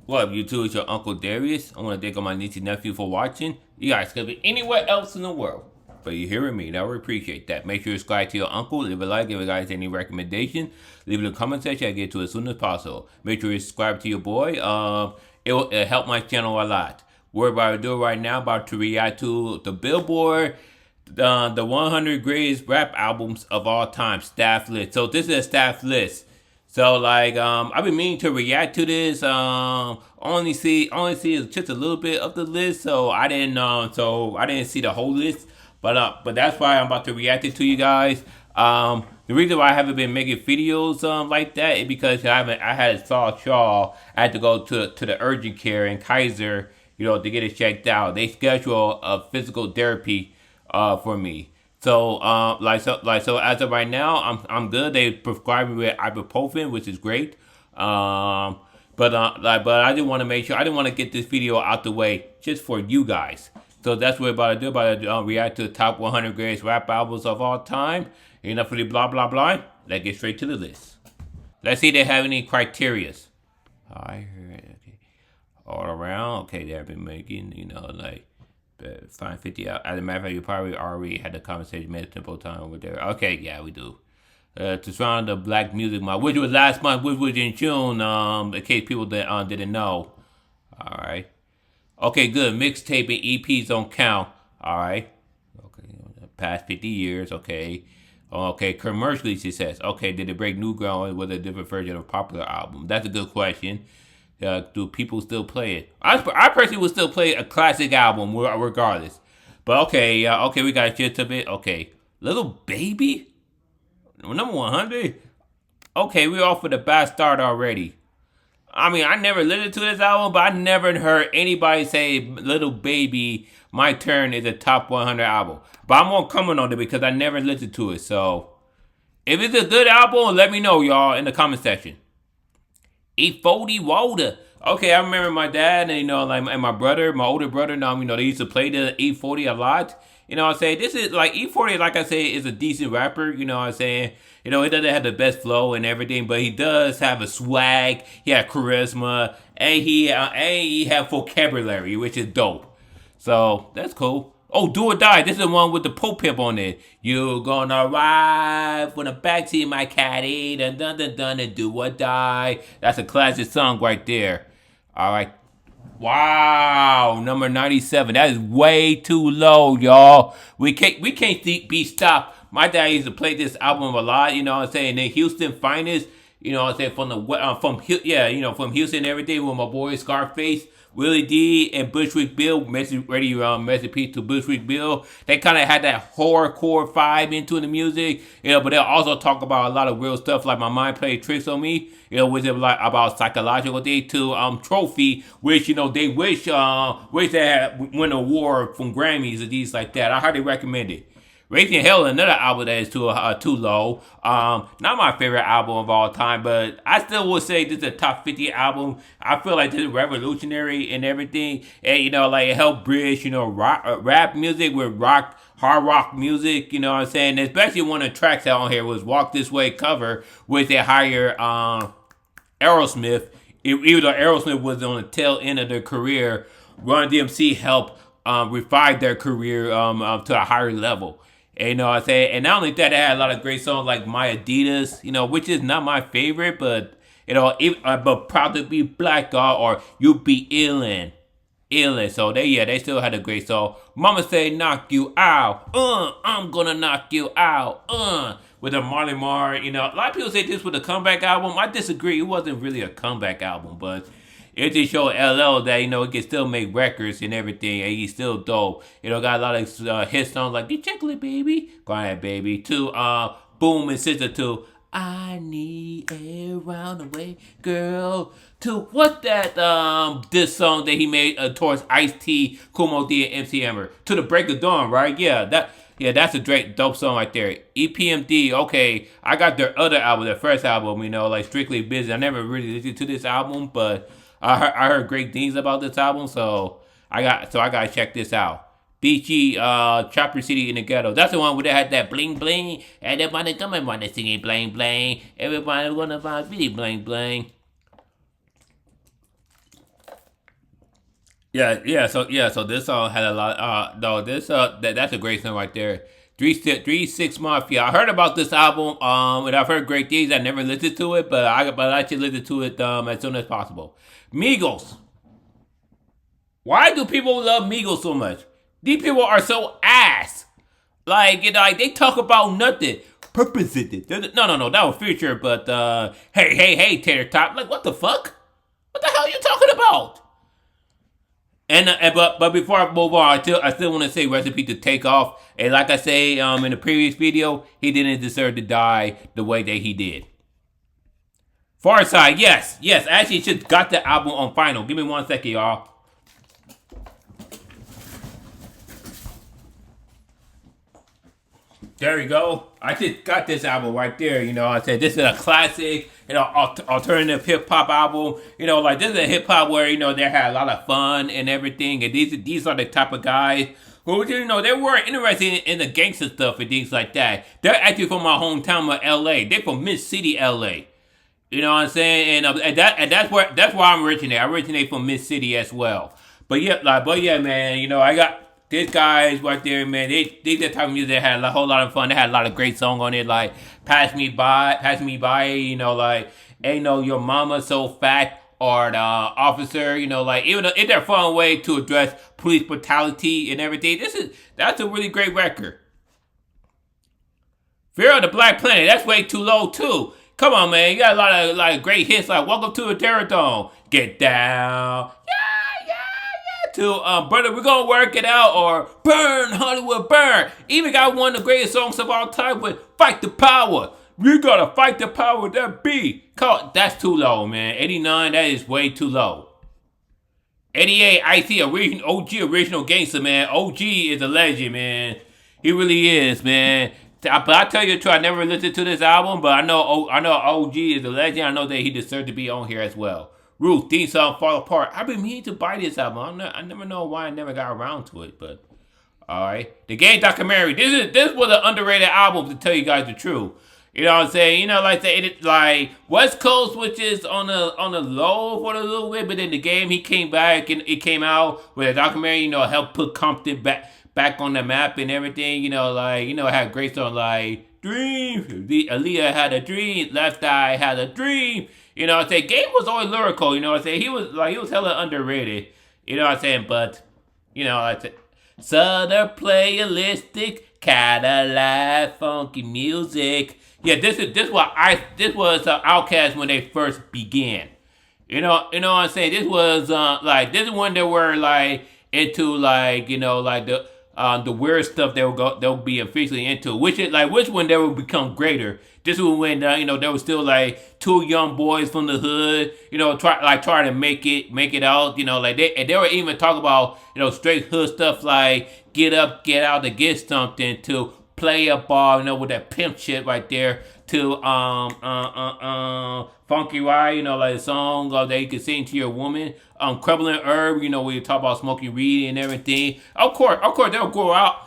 What up, YouTube? It's your Uncle Darius. I want to thank all my niece and nephew for watching. You guys could be anywhere else in the world, but you're hearing me, and I would appreciate that. Make sure you subscribe to your uncle, leave a like, give you guys any recommendation, leave it in the comment section. I get to it as soon as possible. Make sure you subscribe to your boy. It'll help my channel a lot. We're about to do it right now. About to react to the Billboard, the 100 greatest rap albums of all time staff list. So this is a staff list. So I've been meaning to react to this. Only see just a little bit of the list. So I didn't see the whole list. But that's why I'm about to react it to you guys. The reason why I haven't been making videos like that is because I had saw Shaw. I had to go to the urgent care in Kaiser, to get it checked out. They schedule a physical therapy for me. So as of right now, I'm good. They prescribed me with ibuprofen, which is great. But I didn't want to make sure. I didn't want to get this video out the way just for you guys. So that's what we're about to do. About to react to the top 100 greatest rap albums of all time. Enough for the blah blah blah. Let's get straight to the list. Let's see if they have any criterias. I heard okay. All around. Okay, they've been making 550 out. As a matter of fact, you probably already had the conversation multiple times over there. Okay, yeah, we do. To surround the Black Music Month, which was last month, which was in June. In case people didn't know. All right. Okay, good. Mixtape and EPs don't count. All right. Okay. Past 50 years. Okay. Okay. Commercially success. Okay. Did it break new ground with a different version of a popular album? That's a good question. Do people still play it? I personally would still play a classic album regardless. But okay, okay, we got a gist of it. Okay, Little Baby, number 100. Okay, we're off with a bad start already. I mean, I never listened to this album, but I never heard anybody say Little Baby, My Turn is a top 100 album. But I'm gonna comment on it because I never listened to it. So, if it's a good album, let me know, y'all, in the comment section. E40 Water. Okay, I remember my dad and and my brother, my older brother. They used to play the E40 a lot. I say this is like E40. Like I say, is a decent rapper. He doesn't have the best flow and everything, but he does have a swag. He has charisma, and he have vocabulary, which is dope. So that's cool. Oh, Do or Die. This is the one with the Pope Pimp on it. You gonna ride from the backseat of my caddy, dun dun dun dun, and do or die. That's a classic song right there. All right. Wow, number 97. That is way too low, y'all. We can't be stopped. My dad used to play this album a lot. The Houston Finest. From Houston and everything with my boy Scarface. Willie D and Bushwick Bill, message peace to Bushwick Bill. They kind of had that horrorcore vibe into the music, but they'll also talk about a lot of real stuff like My Mind Played Tricks on Me, which is like about psychological thing to Trophy, which they wish they had win an award from Grammys and these like that. I highly recommend it. Raising Hell, another album that is too low. Not my favorite album of all time, but I still would say this is a top 50 album. I feel like this is revolutionary and everything, and it helped bridge rap music with hard rock music. Especially one of the tracks out on here was "Walk This Way" cover, which they hired Aerosmith. Even though Aerosmith was on the tail end of their career, Run DMC helped revive their career to a higher level. And and not only that, they had a lot of great songs like My Adidas, which is not my favorite, but but Proud to Be Black, or You Be Illin'. So they still had a great song. Mama Say Knock You Out, I'm gonna knock you out, with a Marley Marl. A lot of people say this was a comeback album. I disagree. It wasn't really a comeback album, but it just showed LL that, it can still make records and everything, and he's still dope. Got a lot of hit songs like The Chocolate Baby, Go Ahead Baby, to Boom and Sister, to I Need a Roundaway Girl, to what's that, this song that he made towards Ice-T, Kumo D, and MC Hammer, to The Break of Dawn, right? Yeah, that's a great, dope song right there. EPMD, okay, I got their other album, their first album, like Strictly Business. I never really listened to this album, but I heard great things about this album, so I gotta check this out. Beachy, Chopper City in the Ghetto. That's the one where they had that bling bling. Everybody coming by the singing bling bling. Everybody wanna buy really bling bling. So this song had a lot. No, this that's a great song right there. 3 6 Mafia. I heard about this album. And I've heard great things. I never listened to it, but I should listen to it as soon as possible. Migos. Why do people love Migos so much? These people are so ass. Like they talk about nothing. Purpose it. No, that was Future. But hey, Tater Top. Like, what the fuck? What the hell are you talking about? But before I move on, I still want to say recipe to Take Off. And like I say in the previous video, he didn't deserve to die the way that he did. Far Side, yes. I actually should got the album on vinyl. Give me 1 second, y'all. There we go. I just got this album right there. I said this is a classic, alternative hip hop album. Like this is a hip hop where they had a lot of fun and everything. And these are the type of guys who they weren't interested in the gangster stuff and things like that. They're actually from my hometown of L.A. They're from Mid City, L.A. You know what I'm saying? And that's where I originate. I originate from Mid City as well. But yeah, man. I got. These guys right there, man, they the type of music that had a whole lot of fun. They had a lot of great songs on it, like Pass Me By, like Ain't No Your Mama So Fat, or The Officer, like even though it's a fun way to address police brutality and everything. That's a really great record. Fear of the Black Planet, that's way too low too. Come on, man, you got a lot of great hits like Welcome to the Terror Dome, Get Down, to Brother, we're gonna work it out, or Burn Hollywood Burn. Even got one of the greatest songs of all time with Fight the Power. We gotta fight the power that be. That's too low, man. 89, that is way too low. 88, IC, original gangster, man. OG is a legend, man. He really is, man. But I tell you the truth, I never listened to this album, but I know OG is a legend. I know that he deserves to be on here as well. Ruth, theme song, Fall Apart. I've been meaning to buy this album. I never know why I never got around to it, but alright. The Game Documentary. This was an underrated album, to tell you guys the truth. You know what I'm saying? Like West Coast, which is on the low for a little bit, but in the game he came back and it came out with a documentary, helped put Compton back on the map and everything. Had great songs like Dream. Aaliyah had a dream. Left Eye had a dream. Game was always lyrical, he was hella underrated, but, Southern playalistic, Cadillac, funky music. Yeah, this was Outkast when they first began. This was, this is when they were, into, the weird stuff they'll be officially into, which when they will become greater. This was when there was still two young boys from the hood, trying to make it out, they were even talking about straight hood stuff like get up, get out to get something, to play a ball, with that pimp shit right there, to Funky Ride, the song that you can sing to your woman, Crumbling Herb, where you talk about smoking weed and everything. Of course they'll grow out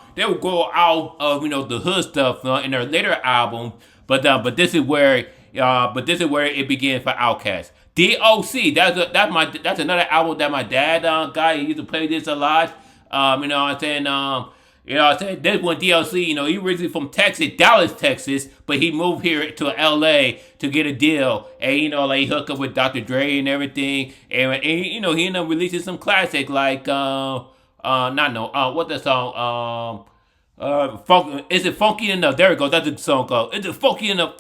of the hood stuff in their later album, but this is where it began for Outkast. DOC, that's another album that my dad got. He used to play this a lot. This one DLC, he originally from Texas, Dallas, Texas, but he moved here to LA to get a deal. And, he hooked up with Dr. Dre and everything. And he ended up releasing some classic like, what's that song? Is it Funky Enough? There we go, that's the song called. Is it Funky Enough?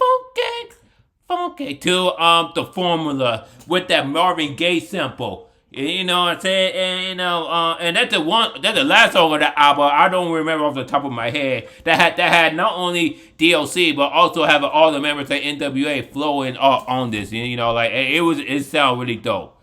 Funky. To, The Formula with that Marvin Gaye sample. You know what I'm saying? And that's the last song of the album. I don't remember off the top of my head. That had not only DLC but also have all the members of NWA flowing on this. It sounded really dope.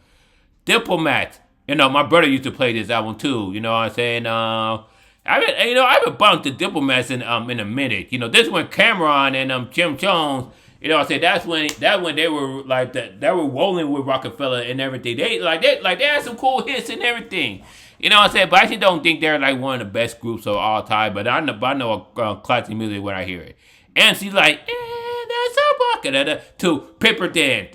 Diplomat. My brother used to play this album too. You know what I'm saying? I haven't bumped the Diplomats in a minute. This one Cameron and Jim Jones. That's when they were they were rolling with Rockefeller and everything. They had some cool hits and everything. But I actually don't think they're one of the best groups of all time. But I know classic music when I hear it. And she's like, that's rocking it to Paper Dan,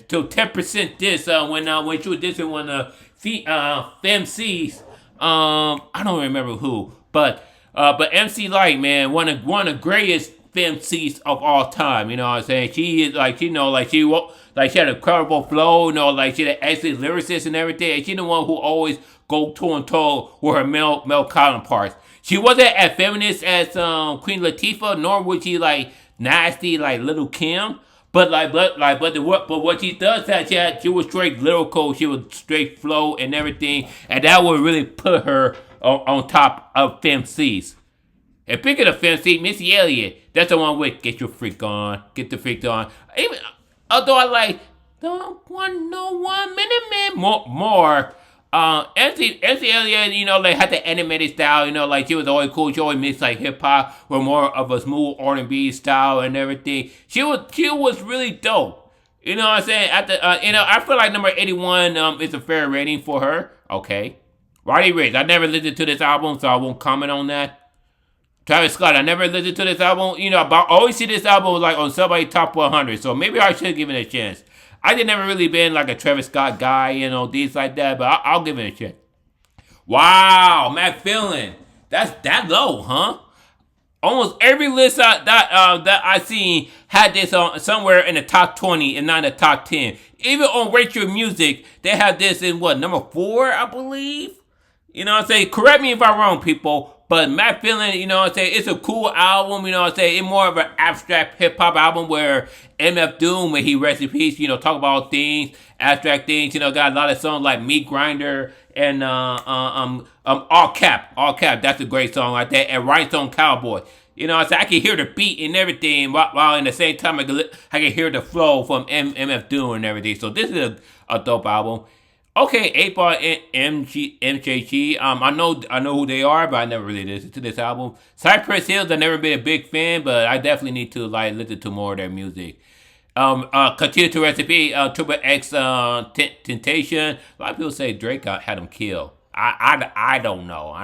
to 10% this when she was dissing one of the MCs. I don't remember who, but MC Light, man, one of the greatest MCs of all time. You know what I'm saying? She is like, she had a incredible flow. You know, like she had excellent lyricist and everything. And she's the one who always go toe and toe with her male counterparts. She wasn't as feminist as Queen Latifah, nor was she like nasty like Little Kim. But what she does that she was straight lyrical, she was straight flow and everything, and that would really put her on top of MCs. And picking a fancy, Missy Elliott, that's the one with Get Your Freak On, Get the Freak On. Even although I like Don't Want No 1 Minute Man more. MC Elliott, you know, like had the animated style, you know, like she was always cool. She always mixed like hip hop with more of a smooth R&B style and everything. She was really dope. You know what I'm saying? I feel like number 81 is a fair rating for her. Okay. Roddy Ricch, I never listened to this album, so I won't comment on that. Travis Scott, I never listened to this album. You know, I always see this album like on somebody's top 100, so maybe I should give it a chance. I did never really been like a Travis Scott guy, you know, things like that, but I'll give it a chance. Wow, Matt Feeling. That's that low, huh? Almost every list that I seen had this on somewhere in the top 20 and not in the top 10. Even on Rachel Music, they have this in what, number 4, I believe? You know what I'm saying? Correct me if I'm wrong, people. But Matt Feeling, you know what I'm saying, it's a cool album, you know what I'm saying, it's more of an abstract hip-hop album where MF Doom, when he rest in peace, you know, talk about things, abstract things, you know, got a lot of songs like Meat Grinder and All Cap, that's a great song like that, and Rhinestone Cowboy. You know what I'm saying, I can hear the beat and everything, while in the same time I can hear the flow from MF Doom and everything, so this is a dope album. Okay, 8-Ball and MJG. I know who they are, but I never really listened to this album. Cypress Hills, I've never been a big fan, but I definitely need to like listen to more of their music. Continue to Recipe, Triple X Temptation. A lot of people say Drake had him killed. I don't know. I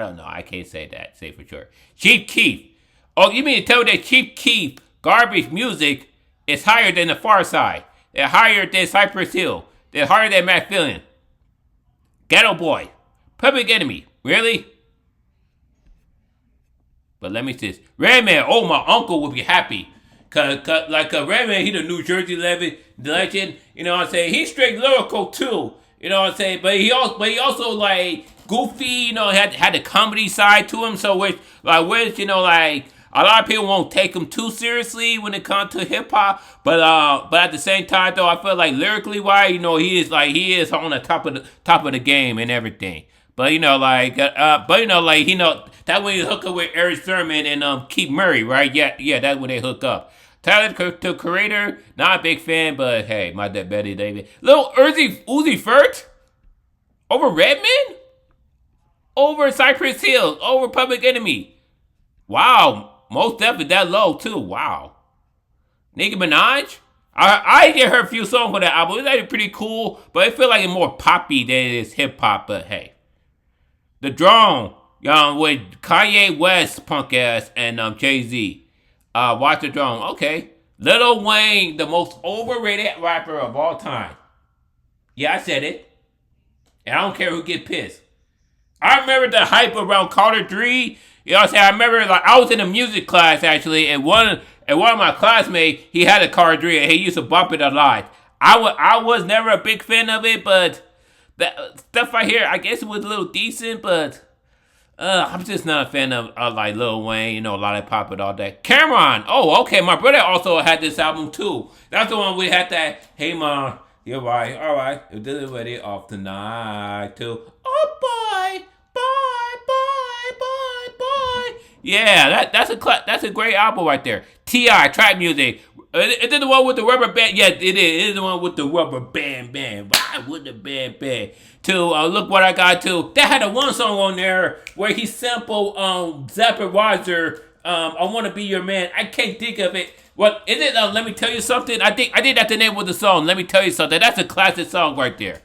don't know. I can't say for sure. Chief Keef. Oh, you mean to tell me that Chief Keef garbage music is higher than the Far Side? They're higher than Cypress Hill. They're harder than Matt Feeling. Ghetto Boy. Public Enemy. Really? But let me see this. Redman. Oh, my uncle would be happy. Cause Redman, he the New Jersey legend. You know what I'm saying? He's straight lyrical too. You know what I'm saying? But he also like goofy. You know, had the comedy side to him. So which you know, like a lot of people won't take him too seriously when it comes to hip hop, but at the same time though, I feel like lyrically wise, you know, he is on the top of the game and everything. But you know, that when you hook up with Eric Sermon and Keith Murray, right? Yeah, that's when they hook up. Tyler to Creator, not a big fan, but hey, my dad Betty David, Lil Uzi Vert over Redman, over Cypress Hill, over Public Enemy. Wow. Most definitely that low too. Wow. Nicki Minaj. I did hear a few songs for that album. It's actually pretty cool, but it feels like it's more poppy than it is hip hop. But hey, The Drone, with Kanye West, punk ass, and Jay-Z. Watch The Drone. Okay. Lil Wayne, the most overrated rapper of all time. Yeah, I said it, and I don't care who get pissed. I remember the hype around Carter 3. You know what I'm saying? I remember, like, I was in a music class, actually, and one of my classmates, he had a Carter 3, and he used to bump it a lot. I was never a big fan of it, but that stuff right here, I guess it was a little decent, but I'm just not a fan of like, Lil Wayne, you know, Lollipop and all that. Cameron! Oh, okay, my brother also had this album, too. That's the one we had that, hey, Mom, you're right, all right, if this is ready off tonight, too. Oh, boy! Yeah, that's a great album right there. T.I. Trap Music. Is it the one with the rubber band? Yeah, it is. It is the one with the rubber band. Why with the band? To Look What I Got To. That had a one song on there where he sampled Zappa Roger. I Want to Be Your Man. I can't think of it. What is it? Let me tell you something. I think that's the name of the song. Let me tell you something. That's a classic song right there.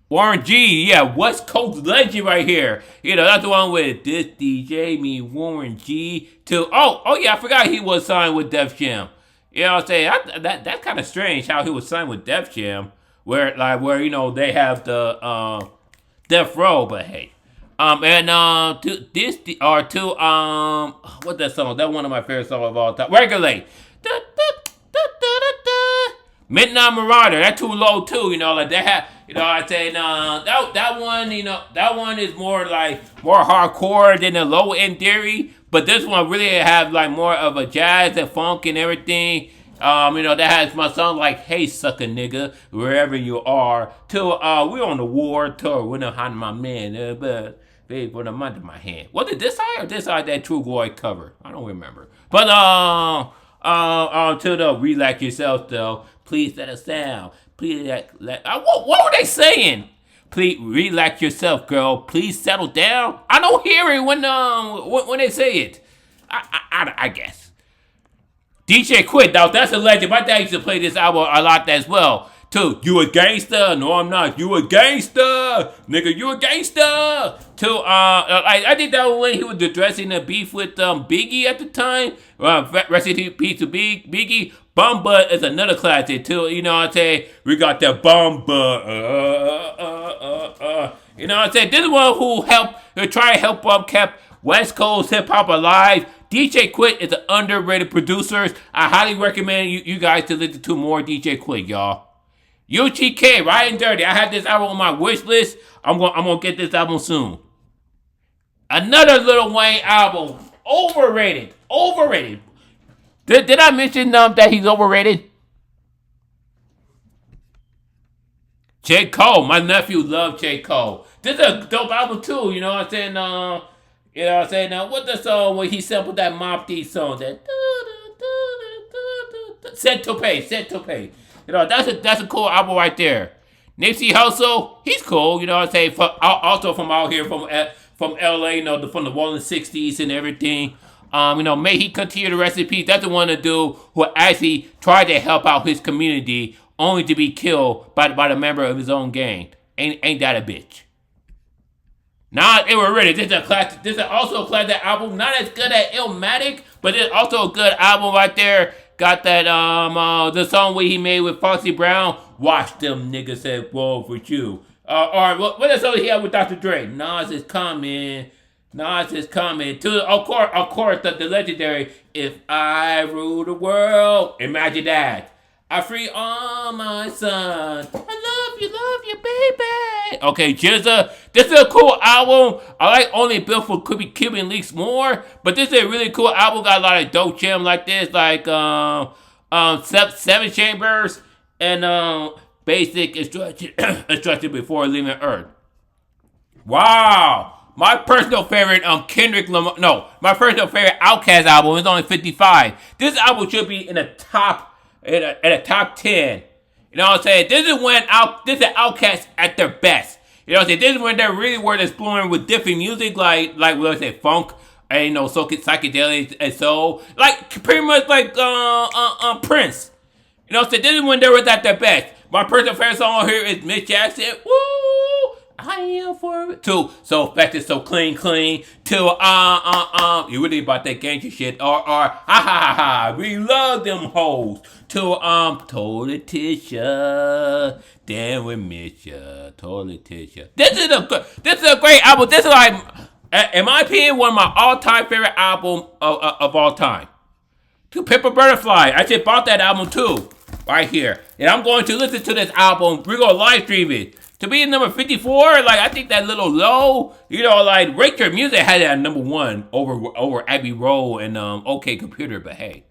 Warren G, yeah, West Coast legend right here. You know, that's the one with this DJ, me, Warren G. Oh yeah, I forgot he was signed with Def Jam. You know what I'm saying? That's kind of strange how he was signed with Def Jam, where they have the Death Row, but hey. What's that song? That's one of my favorite songs of all time. Regulate. Midnight Marauder, that's too low too, like they have, I say that one is more hardcore than the low end theory, but this one really have like more of a jazz and funk and everything. That has my song like "Hey Sucker Nigga," wherever you are. Till we on the war tour, we're not hiding my man, but babe, put them under my hand. Was it this side or this side that True Glory cover? I don't remember. But to the relax yourself though. Please let us down. Please what were they saying? Please relax yourself, girl. Please settle down. I don't hear it when they say it. I guess. DJ Quit, though, that's a legend. My dad used to play this album a lot as well. Too. You a gangster? No, I'm not. You a gangster, nigga. You a gangster. Too. I think that was when he was addressing the beef with Biggie at the time. Rest in peace to Biggie. Bumba is another classic too. You know what I'm saying? We got that Bumba. You know what I'm saying? This is one who try to help kept West Coast hip hop alive. DJ Quit is an underrated producer. I highly recommend you guys to listen to more DJ Quit, y'all. UGK, Right and Dirty. I have this album on my wish list. I'm gonna get this album soon. Another Lil Wayne album. Overrated. Did I mention that he's overrated? J. Cole. My nephew loved J. Cole. This is a dope album too. You know what I'm saying? What the song where he sampled that Mobb Deep song? That Set to Pay. That's a cool album right there. Nipsey Hussle, he's cool. You know what I'm saying? Also from out here, from LA, from the Rolling 60s and everything. May he continue to rest in peace. That's the one to do who actually tried to help out his community, only to be killed by the member of his own gang. Ain't that a bitch? Nah, it was ready. This is a classic. This is also a classic album. Not as good as Illmatic, but it's also a good album right there. Got that the song where he made with Foxy Brown. Watch them niggas say roll with you. Or what the song he had with Dr. Dre? Nas is coming. Of course, the legendary "If I Rule the World." Imagine that. I free all my sons. I love you, baby. Okay, Jizza. This is a cool album. I like Only Built for Cuban Leaks more, but this is a really cool album. Got a lot of dope jam like this, like Seven Chambers and Basic Instruction Before Leaving Earth. Wow. My personal favorite Kendrick Lamar. No, my personal favorite Outkast album is only 55. This album should be in the top. In a top 10. You know what I'm saying? This is Outkast at their best. You know what I'm saying? This is when they really were exploring with different music, like what I say, funk, and psychedelics and soul. Like pretty much like Prince. You know what I'm saying? This is when they were at their best. My personal favorite song here is Miss Jackson. Woo! I am for it. Too so effective, so clean. To you really about that gangster shit. Or ha, we love them hoes. To Totally Tisha, damn we miss ya, Totally Tisha. This is a great album. This is like, in my opinion, one of my all-time favorite album of all time. To Pimp Butterfly, I just bought that album too, right here, and I'm going to listen to this album. We're gonna live stream it. To be in number 54, I think that little low. Rate Your Music had it at number 1 over Abbey Road and OK Computer. But hey,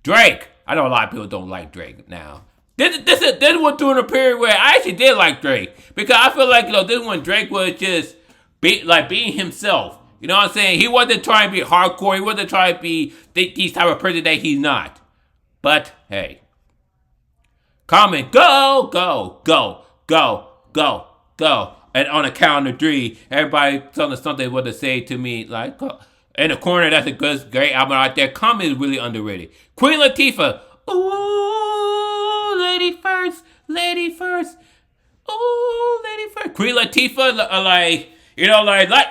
Drake. I know a lot of people don't like Drake now. This was during a period where I actually did like Drake, because I feel like this is when Drake was just being himself. You know what I'm saying? He wasn't trying to be hardcore. He wasn't trying to be these type of person that he's not. But hey, comment, go. And on a count of 3, everybody telling something what to say to me. Like, in the corner, that's a great album right there. Comment is really underrated. Queen Latifah. Ooh, lady first. Ooh, lady first. Queen Latifah,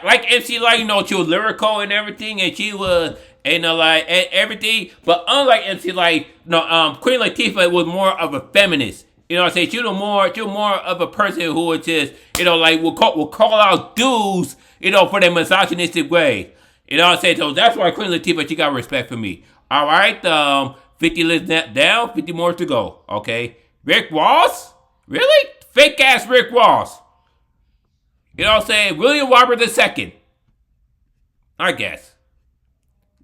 like MC Light, she was lyrical and everything, and she was and like and everything. But unlike MC, like Queen Latifah was more of a feminist. You know what I'm saying? You're more of a person who would just, like will call out dudes, for their misogynistic way. You know what I'm saying? So that's why Queen Latifah, she got respect for me. All right, 50 lists down, 50 more to go. Okay, Rick Ross, really? Fake ass Rick Ross. You know what I'm saying? William Robert II. I guess.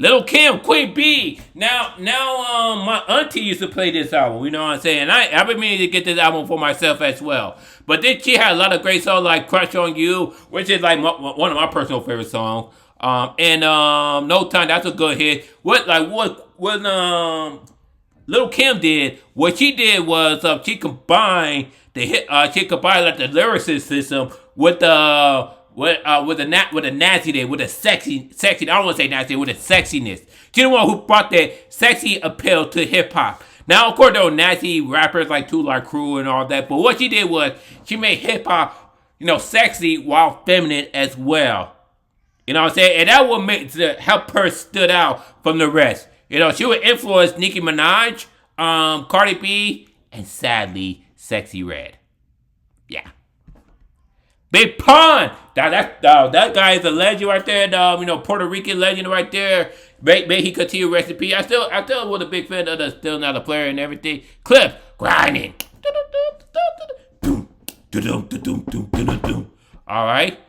Little Kim, Queen B. Now, my auntie used to play this album. You know what I'm saying? I've been meaning to get this album for myself as well. But then she had a lot of great songs like "Crush on You," which is like one of my personal favorite songs. And "No Time," that's a good hit. What Little Kim did? What she did was she combined the hit. She combined like the lyricism with the. With a nasty, with a sexy, I don't want to say nasty, with a sexiness. She's the one who brought that sexy appeal to hip hop. Now, of course, there were nasty rappers like Two Live Crew and all that, but what she did was she made hip hop, sexy while feminine as well. You know what I'm saying? And that would help her stood out from the rest. She would influence Nicki Minaj, Cardi B, and sadly, Sexy Red. Yeah. Big Pun! That guy is a legend right there. Puerto Rican legend right there. May he continue rest in peace. I still was a big fan of the Still Not a Player and everything. Cliff grinding. All right.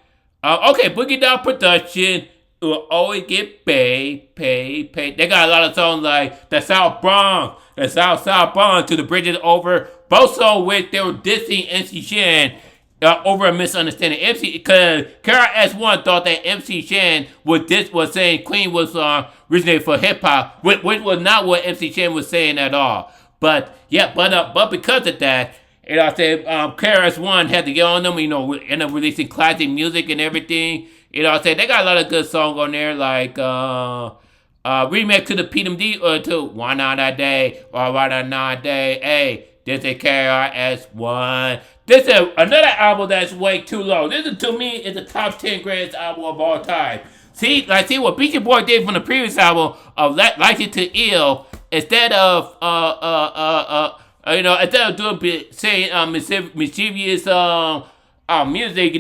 Okay, Boogie Down Production will always get paid. They got a lot of songs like the South Bronx, to the Bridges Over. Both songs which they were dissing MC Shan. Over a misunderstanding. Because Kara S1 thought that MC Shan was saying Queen was originated for hip hop, which was not what MC Shan was saying at all. But because of that, I said Kara S1 had to get on them. End up releasing classic music and everything. I said they got a lot of good songs on there, like remix to the PMD to Why Not a Day or Why Not a Day. Hey, this is KRS1. This is another album that's way too low. This is, to me, is the top 10 greatest album of all time. See what Beastie Boy did from the previous album of License to Ill. Instead of saying mischievous music,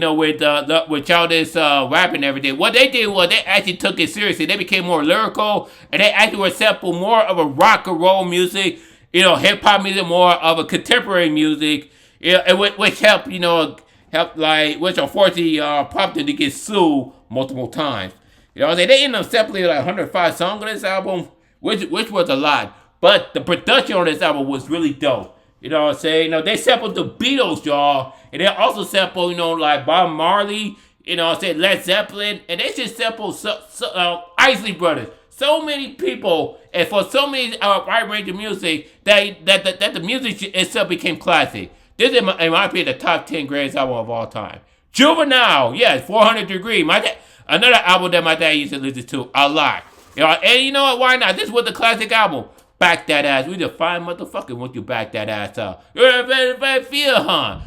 with childish rap and everything. What they did was they actually took it seriously. They became more lyrical, and they actually were sampled more of a rock and roll music. Hip hop music, more of a contemporary music. Which helped, which unfortunately prompted them to get sued multiple times. They ended up sampling like 105 songs on this album, which was a lot. But the production on this album was really dope. You know what I'm saying? They sampled the Beatles, y'all. And they also sampled, like Bob Marley, Led Zeppelin. And they just sampled Isley Brothers. So many people, and for so many wide range of music, that the music itself became classic. This is, in my opinion, the top 10 greatest album of all time. Juvenile, yes, 400 Degree. Another album that my dad used to listen to a lot. And you know what? Why not? This was the classic album. Back that ass. We the fine motherfucker once you back that ass up. You're a feel, huh?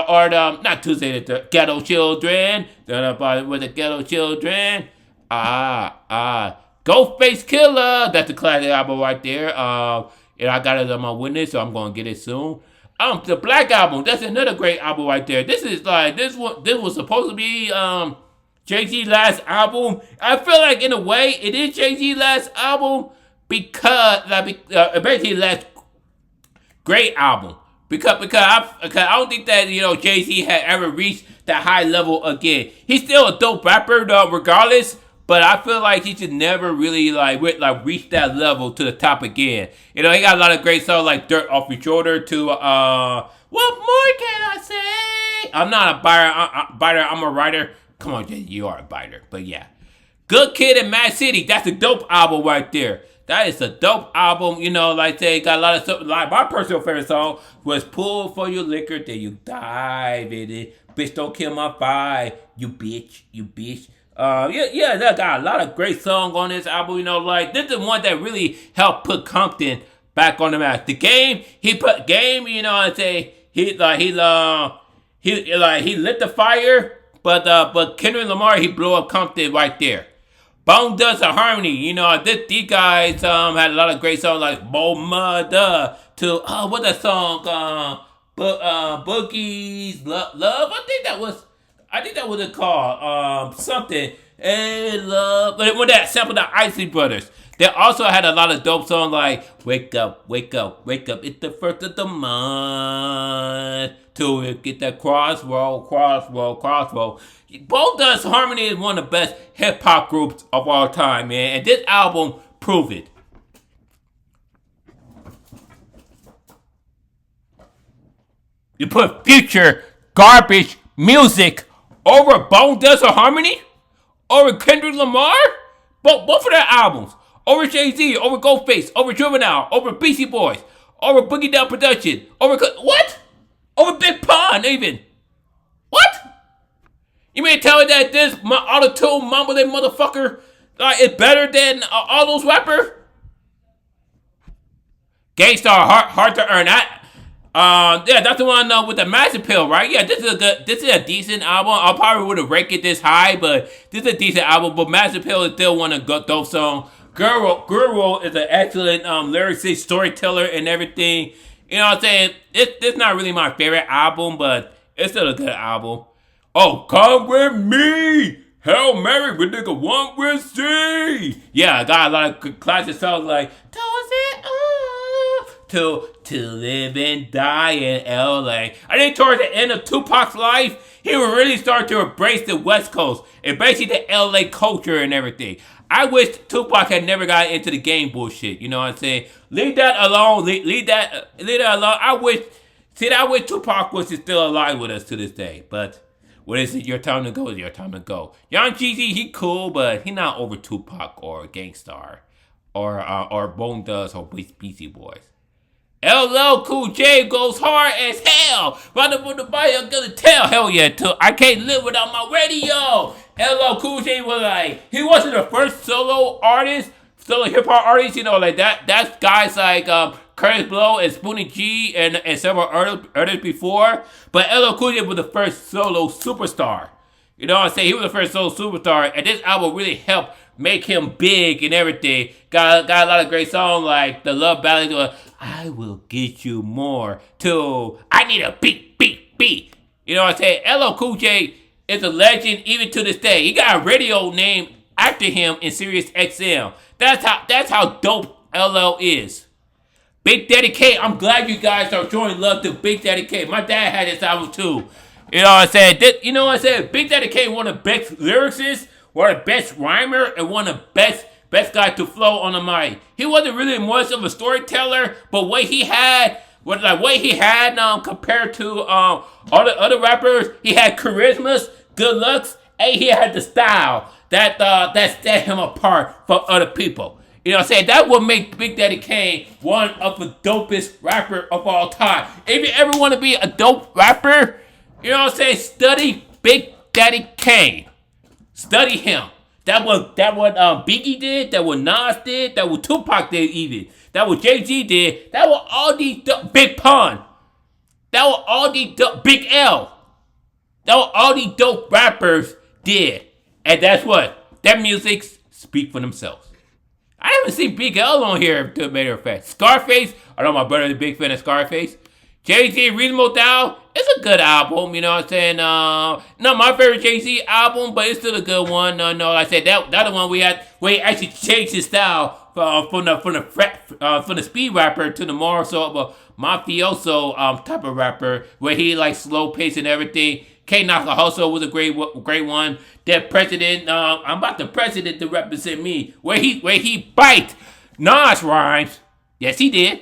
Or not Tuesday, the Ghetto Children. With the Ghetto Children. Ghostface Killer. That's the classic album right there. And I got it on my witness, so I'm gonna get it soon. The Black Album, that's another great album right there. This was supposed to be Jay-Z's last album. I feel like in a way it is Jay-Z's last album because basically last great album. Because I don't think that Jay-Z had ever reached that high level again. He's still a dope rapper regardless. But I feel like he should never really reach that level to the top again. He got a lot of great songs like Dirt Off Your Shoulder to what more can I say? I'm not a biter, I'm a writer. Come on, Jay, you are a biter. But yeah. Good Kid and Mad City, that's a dope album right there. That is a dope album, they got a lot of stuff. Like my personal favorite song was Pull for Your Liquor, then you dive in it. Bitch, don't kill my vibe. You bitch. That got a lot of great songs on this album. This is one that really helped put Compton back on the map. The Game, he put Game. He lit the fire, but Kendrick Lamar, he blew up Compton right there. Bone Thugs and Harmony. These guys had a lot of great songs like Bo Mother to what that song Boogie's Love. I think that was it called something. Hey love, but when that sampled the Isley Brothers. They also had a lot of dope songs like Wake Up, Wake Up, Wake Up, it's the first of the month. To get that crossroad. Bone Thugs Harmony is one of the best hip hop groups of all time, man. And this album proved it. You put future garbage music over Bone Thugs Harmony? Over Kendrick Lamar? Both of their albums. Over Jay-Z, over Ghostface, over Juvenile, over Beastie Boys, over Boogie Down Production, over what? Over Big Pun, even. What? You mean tell me that this auto-tune mumbling motherfucker is better than all those rappers? Gangstar, hard to earn. That's the one with the Mass Appeal, right? Yeah, this is a decent album. I probably would have ranked it this high, but this is a decent album. But Mass Appeal is still one of the dope songs. Girl is an excellent lyricist, storyteller, and everything. You know what I'm saying? It's not really my favorite album, but it's still a good album. Oh, come with me! Hail Mary, we nigga one with C! Yeah, I got a lot of classic songs like Toss It Up to Live and Die in LA. I think towards the end of Tupac's life, he would really start to embrace the West Coast, embracing the LA culture and everything. I wish Tupac had never got into the game bullshit. You know what I'm saying? Leave that alone. Leave that alone. I wish Tupac was still alive with us to this day. But what is it? Your time to go is your time to go. Young Jeezy, he cool, but he not over Tupac or Gangstar or Bone Thugs or Beastie Boys. LL Cool J goes hard as hell. Right up on the body, I'm gonna tell. Hell yeah, I can't live without my radio. LL Cool J was like, he wasn't the first solo hip hop artist, like that. That's guys like Curtis Blow and Spoonie G and several others before. But LL Cool J was the first solo superstar. You know what I'm saying? He was the first solo superstar, and this album really helped make him big and everything. Got a lot of great songs like the love ballad. I will get you more. To I need a beat. You know what I'm saying? LL Cool J is a legend even to this day. He got a radio name after him in Sirius XM. That's how dope LL is. Big Daddy K, I'm glad you guys are showing love to Big Daddy K. My dad had this album too. You know what I'm saying? Big Daddy K, one of the best lyricists, one of the best rhymer, and one of the best guy to flow on the mic. He wasn't really much of a storyteller, but what he had compared to all the other rappers, he had charisma, good looks, and he had the style that set him apart from other people. You know what I'm saying? That would make Big Daddy Kane one of the dopest rapper of all time. If you ever want to be a dope rapper, you know what I'm saying? Study Big Daddy Kane. Study him. That what Biggie did. That what Nas did. That what Tupac did even. That what Jay-Z did. That what all these Big Pun. That what all these Big L. That what all these dope rappers did. And that's what their music speak for themselves. I haven't seen Big L on here, to a matter of fact. Scarface, I know my brother's a big fan of Scarface. Jay-Z, Reasonable Doubt, it's a good album, you know what I'm saying? Not my favorite Jay-Z album, but it's still a good one. Like I said, that the one where he actually changed his style from the speed rapper to the more so of a mafioso type of rapper, where he like slow pace and everything. K Nakahoso was a great one. That president, I'm about the president to represent me. Where he bite Nas rhymes. Yes, he did.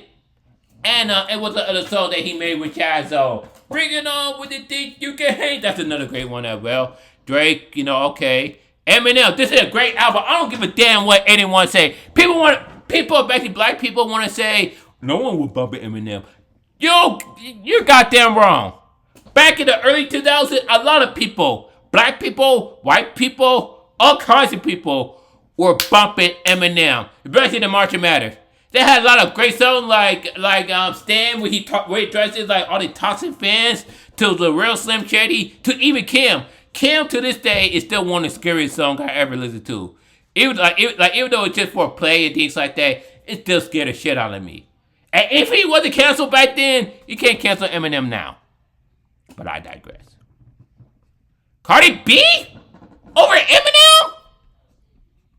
And it was the other song that he made with Chazzo. Bring it on with the thing you can hate. That's another great one as well. Drake, okay. Eminem, this is a great album. I don't give a damn what anyone say. People, especially black people, want to say, no one will bump Eminem. You're goddamn wrong. Back in the early 2000s, a lot of people, black people, white people, all kinds of people were bumping Eminem, especially the March Matters. They had a lot of great songs like Stan, where he dresses like all the toxic fans, to the real Slim Shady, to even Kim. Kim to this day is still one of the scariest songs I ever listened to. Even though it's just for play and things like that, it still scared the shit out of me. And if he wasn't canceled back then, you can't cancel Eminem now. But I digress. Cardi B? Over Eminem?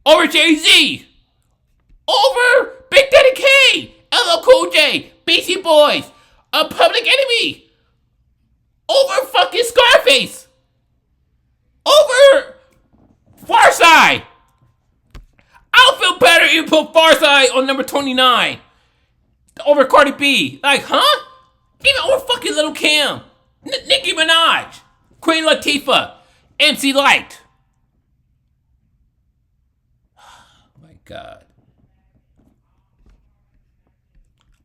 Over Jay-Z? Over Big Daddy Kane? LL Cool J? Beastie Boys? A Public Enemy? Over fucking Scarface? Over Farside? I'll feel better if you put Farside on number 29 over Cardi B. Like, huh? Even over fucking Lil' Kim, Nicki Minaj, Queen Latifah, MC Lyte. Oh my God.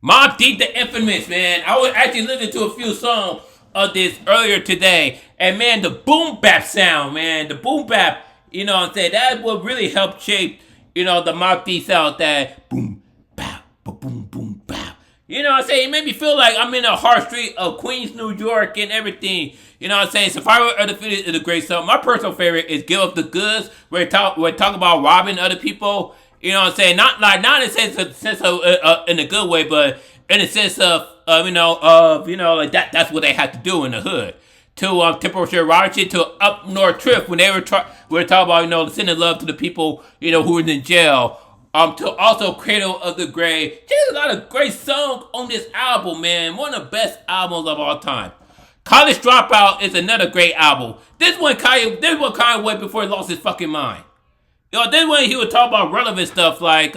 Mobb Deep the Infamous, man. I was actually listening to a few songs of this earlier today. And man, the boom bap sound, man. The boom bap, you know what I'm saying? That what really helped shape, you know, the Mobb Deep sound, that boom bap, boom boom bap. You know what I'm saying? It made me feel like I'm in the heart street of Queens, New York and everything. You know what I'm saying? Survivor of the Fittest is a great song. My personal favorite is Give Up the Goods, where it talk about robbing other people. You know what I'm saying? Not in the sense of in a good way, but in the sense of like that's what they had to do in the hood. To Temporary Robinson, to Up North Trip, when they were talking about, you know, sending love to the people, you know, who were in jail. To also Cradle of the Grave. There's a lot of great songs on this album, man. One of the best albums of all time. College Dropout is another great album. This one Kanye went before he lost his fucking mind. You know, this one he would talk about relevant stuff like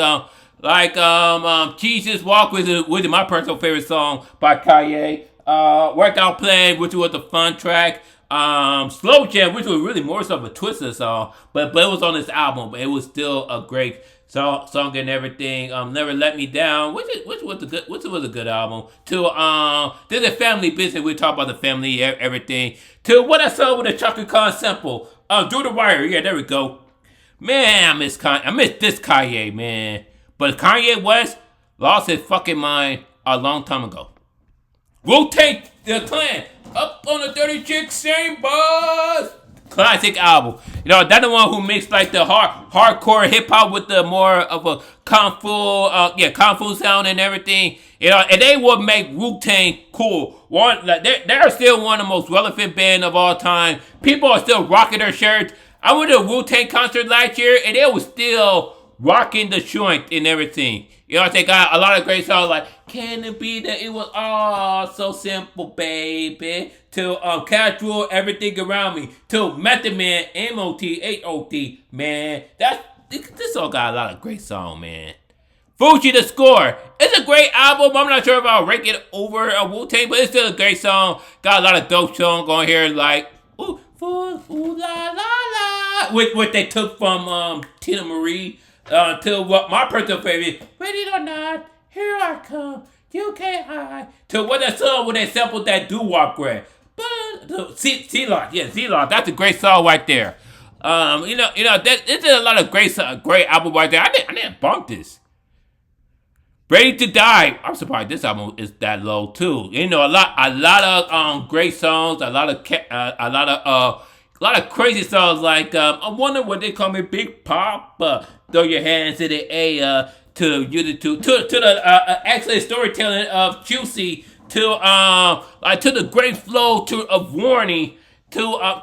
Jesus Walk, which is my personal favorite song by Kanye. Workout Plan, which was a fun track. Slow Jam, which was really more so of a Twister song, but it was on this album, but it was still a great song and everything. Never Let Me Down, which was a good album. To there's a Family Business, we talk about the family, everything. To What I Saw with a Chaka Khan Sample. Do the Wire, yeah, there we go. Man, I miss this Kanye, man. But Kanye West lost his fucking mind a long time ago. Wu-Tang Clan, Up on the Dirty Chick, Same Buzz. Classic album. You know, that's the one who mixed like the hardcore hip hop with the more of a kung fu sound and everything. You know, and they would make Wu-Tang cool. They're still one of the most relevant band of all time. People are still rocking their shirts. I went to a Wu-Tang concert last year, and they were still rocking the joint and everything. You know, they got a lot of great songs like Can It Be That It Was All So Simple, Baby? To Casual, Everything Around Me. To Method Man, M-O-T-H-O-T, man. This song got a lot of great songs, man. Fuji The Score. It's a great album. I'm not sure if I'll rank it over a Wu-Tang, but it's still a great song. Got a lot of dope songs on here like Ooh La La La, what they took from Tina Marie. To what my personal favorite, Ready or Not, Here I Come, You Can't Hide. To what that song when they sampled that doo-wop grab. Z-Lot, that's a great song right there. There's a lot of great album right there. I didn't bump this. Ready to Die. I'm surprised this album is that low too. You know, a lot of great songs, a lot of crazy songs like I wonder what they call me, Big Pop. Throw your hands in the air to the excellent storytelling of Juicy, to the great flow of Warning, to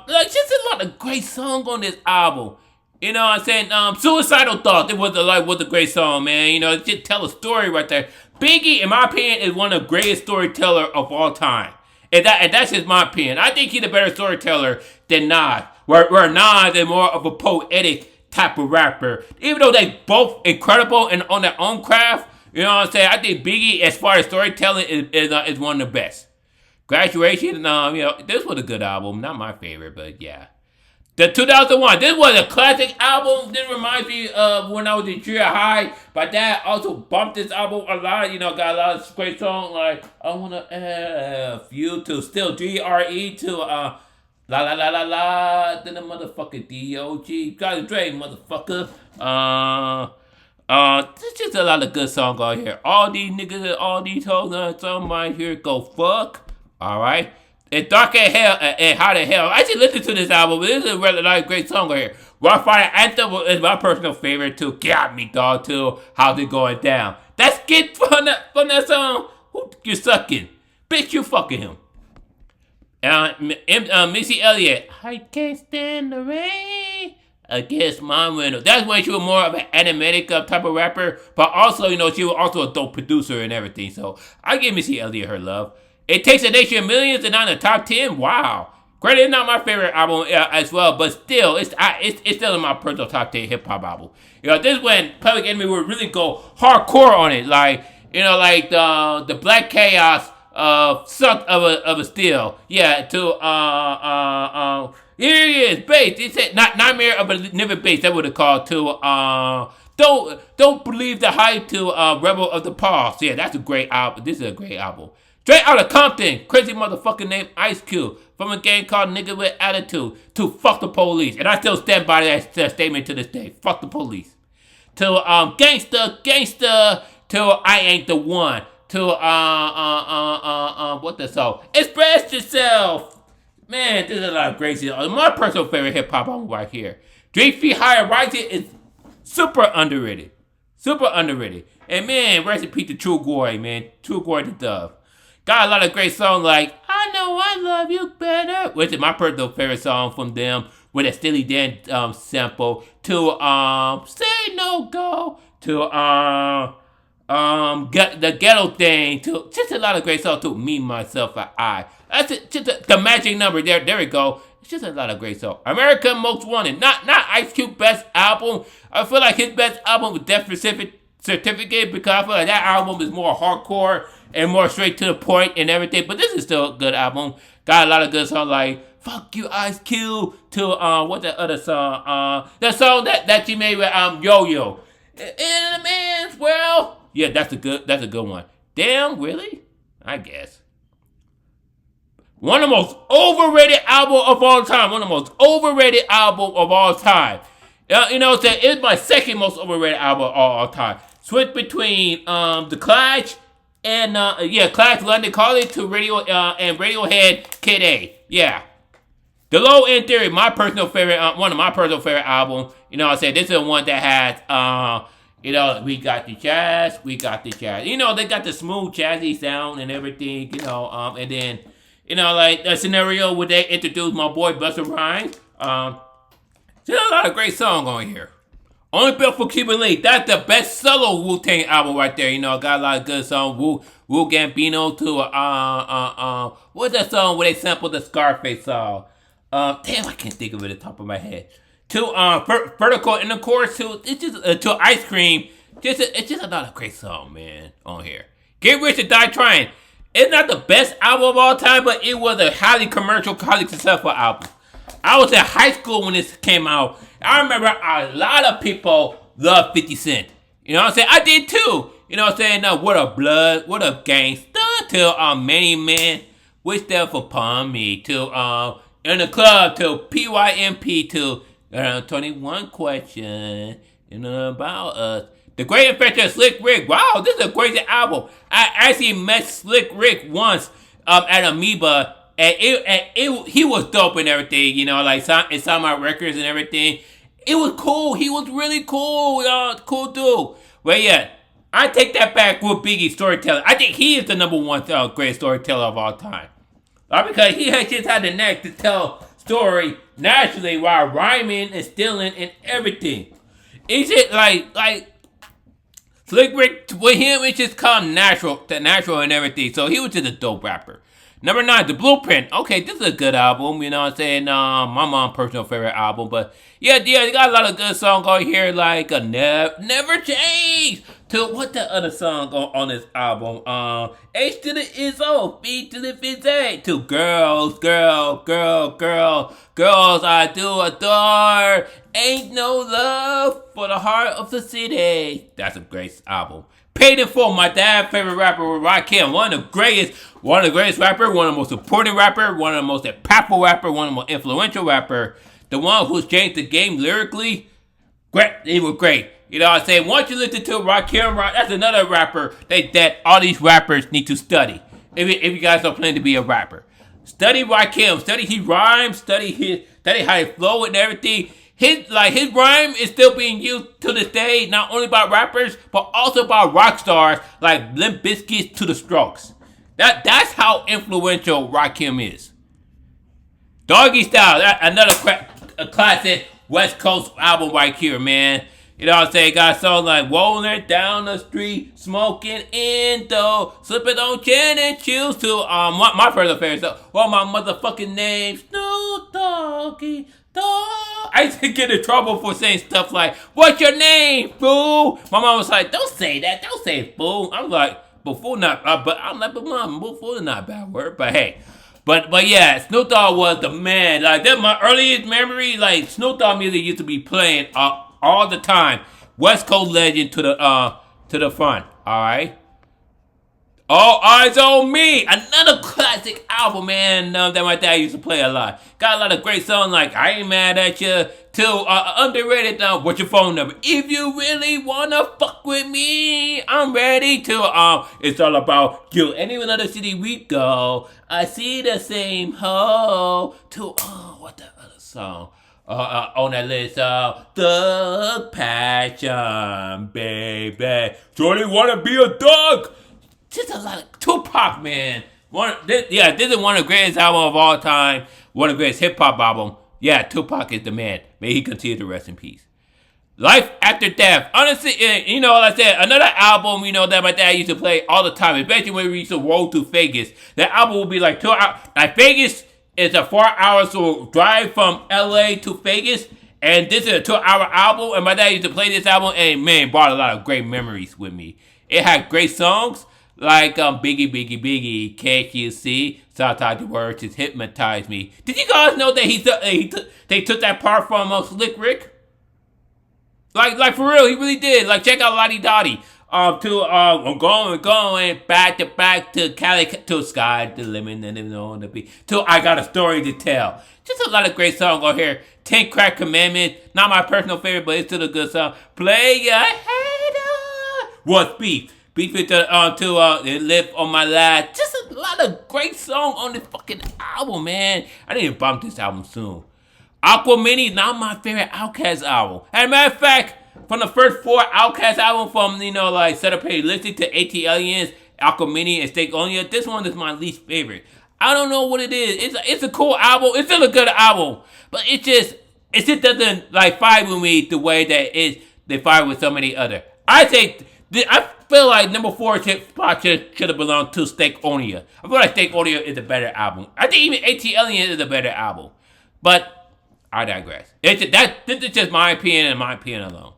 just a lot of great songs on this album. You know what I'm saying? Suicidal Thoughts, it was a great song, man. You know, it just tell a story right there. Biggie, in my opinion, is one of the greatest storytellers of all time. And that's just my opinion. I think he's a better storyteller than Nas. Where Nas is more of a poetic type of rapper. Even though they both incredible and on their own craft, you know what I'm saying? I think Biggie, as far as storytelling, is one of the best. Graduation, this was a good album. Not my favorite, but yeah. The 2001, this was a classic album. This reminds me of when I was in junior high. But that also bumped this album a lot. You know, got a lot of great songs like I Wanna F You, to Still G-R-E, to La La La La La, then the motherfucking D.O.G. Dr. Dre, motherfucker. There's just a lot of good songs on here. All these niggas and all these hoes on some right here go fuck. Alright. It's dark as hell and hot as hell. I should listen to this album. This is a really nice, great song right here. Rock Fire Anthem is my personal favorite too. Got me, dog, too. How's it going down? That's Skid from that song. Who you sucking? Bitch, you fucking him. Missy Elliott. I can't stand the rain against my window. That's when she was more of an animatic type of rapper, but also, she was also a dope producer and everything. So I give Missy Elliott her love. It Takes a Nation of Millions and on the top 10. Wow. Granted, it's not my favorite album as well, but still, it's still in my personal top 10 hip hop album. This is when Public Enemy would really go hardcore on it, like the Black Chaos sucked of a steel. Yeah, here it is, bass. It said Nightmare of a Living Bass. That would have called to Don't Believe the Hype to Rebel of the Past. Yeah, that's a great album. This is a great album. Straight out of Compton, crazy motherfucker named Ice Cube from a gang called Nigga with Attitude to Fuck the Police. And I still stand by that statement to this day. Fuck the police. To Gangsta, to I Ain't the One. To what the song? Express Yourself. Man, this is a lot of great shit. My personal favorite hip hop album right here. 3 Feet Higher Rising is super underrated. Super underrated. And man, rest in peace to True Glory, man. True Glory the Dove. Got a lot of great songs like I Know I Love You Better, which is my personal favorite song from them, with a Steely Dan sample, to Say No Go, to the Ghetto Thing, to just a lot of great songs, to Me, Myself, and I. That's it, just the magic number, there we go. It's just a lot of great songs. American Most Wanted, not Ice Cube's best album. I feel like his best album was Death Certificate, because I feel like that album is more hardcore and more straight to the point and everything. But this is still a good album. Got a lot of good songs like Fuck You Ice Cube, to what's that other song? That song that she made with Yo-Yo. In a man's world. Yeah, that's a good one. Damn, really? I guess. One of the most overrated album of all time. It's my second most overrated album of all time. Switch between The Clash and Clash London Calling to Radio and Radiohead Kid A. Yeah. The Low End Theory, my personal favorite, one of my personal favorite albums. This is the one that has we got the jazz. They got the smooth jazzy sound and everything, and then like a scenario where they introduced my boy Busta Rhymes. There's a lot of great songs on here. Only Built for Cuban Link. That's the best solo Wu-Tang album right there. Got a lot of good songs. Wu Gambino to what's that song where they sampled the Scarface song? Damn, I can't think of it at the top of my head. To Vertical Intercourse to Ice Cream. It's just a lot of great songs, man, on here. Get Rich or Die Trying. It's not the best album of all time, but it was a highly commercial, highly successful album. I was in high school when this came out. I remember a lot of people loved 50 Cent. I did too. What a blood, what a gangsta, till Many Men, Wish Death Upon Me, till In the Club, till PYMP, till 21 Questions, about us. The Great Adventure Slick Rick. Wow, this is a crazy album. I actually met Slick Rick once at Amoeba. And he was dope and everything, it signed my records and everything. It was cool. He was really cool, cool dude. But yeah, I take that back with Biggie's storytelling. I think he is the number one great storyteller of all time. Because he has just had the knack to tell story naturally while rhyming and stealing and everything. It's just like Slick Rick, with him, it's just come natural and everything. So he was just a dope rapper. Number 9, The Blueprint. Okay, this is a good album, my mom's personal favorite album. But yeah, they got a lot of good songs on here, like Never Change. To what the other song on this album? H to the Izzo, B to the Fizz. To Girls I Do Adore. Ain't No Love for the Heart of the City. That's a great album. Paid in Full, my dad's favorite rapper with Rakim. One of the greatest rappers, one of the most important rappers, one of the most impactful rappers, one of the most influential rappers. The one who's changed the game lyrically. Great, he was great. Once you listen to Rakim, that's another rapper that all these rappers need to study. If you guys are planning to be a rapper. Study Rakim. Study his rhymes. Study how he flow and everything. His rhyme is still being used to this day, not only by rappers, but also by rock stars like Limp Bizkit to the Strokes. That's how influential Rakim is. Doggy Style, another a classic West Coast album right here, man. You know what I'm saying? Got a song like rolling down the street, smoking Indo, slipping on gin and choose to my personal favorite song. Well, my motherfucking name, Snoop Doggy Dog. I used to get in trouble for saying stuff like, "What's your name, fool?" My mom was like, "Don't say that. Don't say fool." I'm like, "But fool not." But I'm like, "But mom, fool is not a bad word." But hey. But yeah, Snoop Dogg was the man. Like, that's my earliest memory. Like, Snoop Dogg music used to be playing all the time. West Coast legend to the front. All right. All Eyes on Me. Another classic album, man. That my dad used to play a lot. Got a lot of great songs like I Ain't Mad at You. To underrated. What's your phone number? If you really wanna fuck with me, I'm ready to. It's all about you. Any other city we go, I see the same hoe. To what the other song? On that list, Thug Passion, baby. Shorty wanna be a dog. Just a lot of Tupac, man. This is one of the greatest albums of all time. One of the greatest hip hop albums. Yeah, Tupac is the man. May he continue to rest in peace. Life After Death. Honestly, you know, like I said, another album, you know, that my dad used to play all the time, especially when we used to roll to Vegas. That album would be like 2 hours. Like, Vegas is a 4 hours drive from LA to Vegas, and this is a 2-hour album, and my dad used to play this album, and man, brought a lot of great memories with me. It had great songs, like Biggie, Biggie, Biggie, Can't You See? Sometimes the words just hypnotize me. Did you guys know that they took that part from Slick Rick? Like for real, he really did. Like, check out Lottie Dottie. I'm going back to Cali, to Sky, the limit, and on the beat. Till I Got a Story to Tell. Just a lot of great songs on here. 10 Crack Commandments, not my personal favorite, but it's still a good song. Play Your Hater. What's Beef? Beef it to Live on My Life. Just a lot of great songs on this fucking album, man. I need to bump this album soon. Aquamini, not my favorite Outkast album. As a matter of fact, from the first 4 Outkast albums, from, you know, like Set Up Pay Listed to AT Aliens, Aquamini, and Steak Only, this one is my least favorite. I don't know what it is. It's a cool album. It's still a good album, but it just doesn't like vibe with me the way that they vibe with so many other. I feel like number 4 spot should have belonged to Steak Only. I feel like Steak Only is a better album. I think even AT Aliens is a better album, but I digress. This is just my opinion and my opinion alone.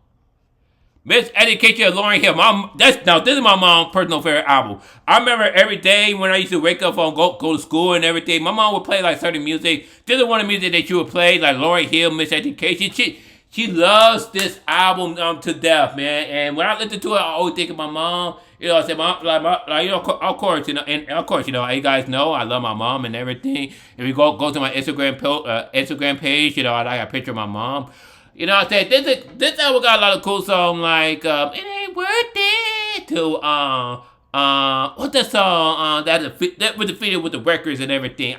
Miss Education of Lauryn Hill. This is my mom's personal favorite album. I remember every day when I used to wake up and go to school and everything, my mom would play like certain music. This is one of the music that she would play, like Lauryn Hill, Miss Education. She loves this album to death, man. And when I listen to it, I always think of my mom. You know, I say, of course, you know, and of course, you know, you guys know I love my mom and everything. If you go to my Instagram page, you know, I got a picture of my mom. You know, I say this album got a lot of cool songs like "It Ain't Worth It" to what's that song that was defeated with the records and everything.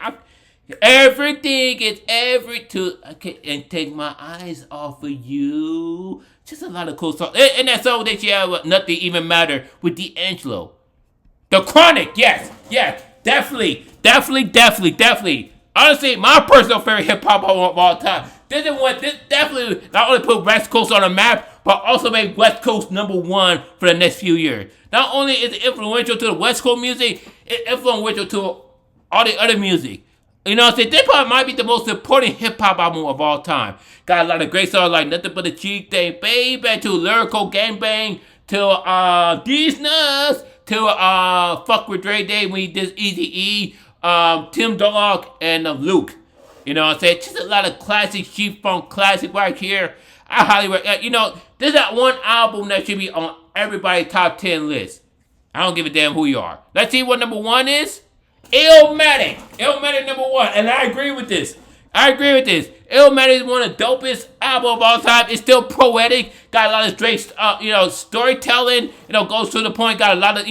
Everything is I can't take my eyes off of you. Just a lot of cool songs. And that song that you have, Nothing Even Matter, with D'Angelo. The Chronic, yes, definitely. Honestly, my personal favorite hip hop album of all time. This definitely not only put West Coast on the map, but also made West Coast #1 for the next few years. Not only is it influential to the West Coast music, it's influential to all the other music. You know what I'm saying? This probably might be the most important hip-hop album of all time. Got a lot of great songs like Nothing But a Cheek Day, Baby, to Lyrical Gangbang, to These Nuts, to Fuck With Dre Day when he did Eazy-E, Tim Dog, and Luke. You know what I'm saying? Just a lot of classic G-Funk classic right here. I highly recommend. You know, there's that one album that should be on everybody's top 10 list. I don't give a damn who you are. Let's see what number 1 is. Illmatic. Illmatic #1. And I agree with this. Illmatic is one of the dopest albums of all time. It's still poetic. Got a lot of straight, storytelling. You know, goes to the point. Got a lot of,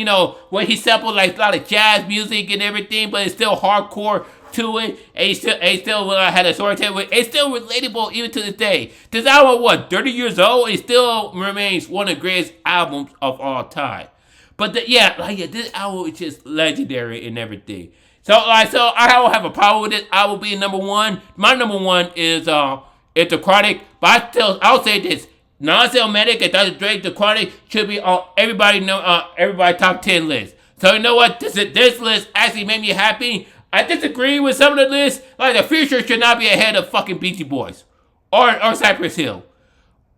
where he sampled like a lot of jazz music and everything, but it's still hardcore to it, and he still had a storytelling with. It's still relatable even to this day. This album, 30 years old? It still remains one of the greatest albums of all time. But this album is just legendary and everything. So I don't have a problem with it. I will be number one. My number one is The Chronic. But I'll say this: Non-Selmatic and Dr. Dre, The Chronic should be on everybody top 10 list. So you know what? This list actually made me happy. I disagree with some of the lists. Like The Future should not be ahead of fucking Beastie Boys, or Cypress Hill,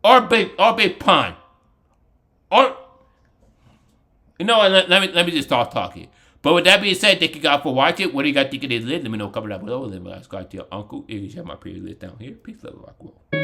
or Big Pun, or you know what? Let me just start talking. But with that being said, thank you guys for watching. What do you guys think of this list? Let me know. Comment down below. Let me ask God to your uncle. If you have my previous list down here. Peace, love, rock, roll.